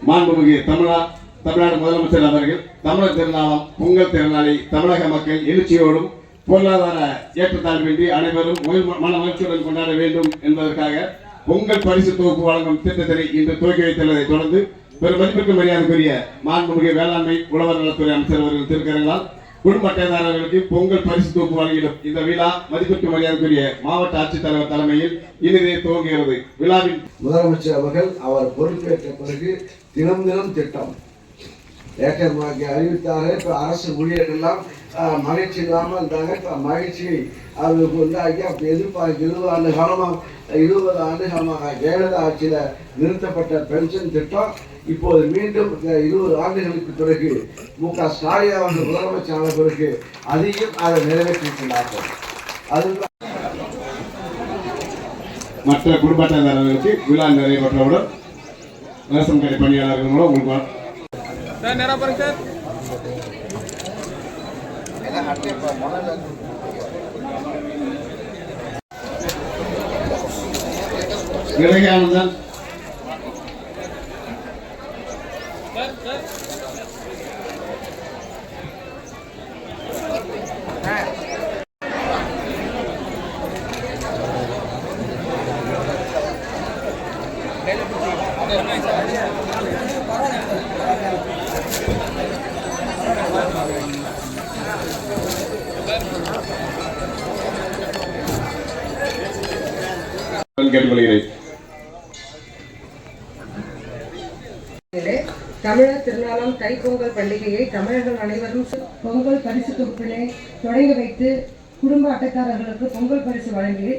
மாண்புமிகு தமிழ்நாடு முதலமைச்சர் அவர்கள் தமிழர் திருநாளாம் பொங்கல் திருநாளை தமிழக மக்கள் எழுச்சியோடும் பொருளாதார ஏற்றத்தாழ்வின்றி அனைவரும் மன மகிழ்ச்சியுடன் கொண்டாட வேண்டும் என்பதற்காக பொங்கல் பரிசு தொகுப்பு வழங்கும் திட்டத்தினை இன்று துவக்கி வைத்துள்ளதை தொடர்ந்து பெரும் மதிப்பிற்கு மரியாதைக்குரிய மாண்புமிகு வேளாண்மை உழவர் நலத்துறை அமைச்சர் அவர்கள் திருக்கரங்களால் குடும்ப அட்டைதாரர்களுக்கு பொங்கல் பரிசு தொகுப்பு வழங்கிடும் இந்த விழா மதிப்பிற்கு மரியாதைக்குரிய மாவட்ட ஆட்சித்தலைவர் தலைமையில் இனிதே துவங்குகிறது. விழாவில் முதலமைச்சர் அவர்கள் அவர் பொறுப்பேற்ற பிறகு தினம் தினம் திட்டம் ஏக்கர் அறிவித்தார்கள். இப்போ அரசு ஊழியர்கள்லாம் மகிழ்ச்சி இல்லாமல் இருந்தாங்க. இப்போ மகிழ்ச்சியை அவர்களுக்கு உண்டாக்கி அப்போ எதிர்பார்க்க 20 ஆண்டு காலமாக ஜெயலலிதா ஆட்சியில் நிறுத்தப்பட்ட பென்ஷன் திட்டம் இப்போது மீண்டும் 20 ஆண்டுகளுக்கு பிறகு மு.க. ஸ்டாலின் அவர்கள் முதலமைச்சரான பிறகு அதையும் அதை நிறைவேற்றியிருக்கிறார்கள். அது மற்ற குடும்ப அட்டைதாரர்களுக்கு விழா நிறைவேற்றவுடன் ரேஷன் கடை பணியாளர்கள் மூலம் உங்களுக்கு விவேகானந்தன் கேட்டுக்கொள்கிறேன். தமிழர் திருநாளாம் தைப்பொங்கல் பண்டிகையை தமிழர்கள் அனைவரும் பொங்கல் பரிசு தொகுப்பினை தொடங்கி வைத்து குடும்ப அட்டைதாரர்களுக்கு பொங்கல் பரிசு வழங்கி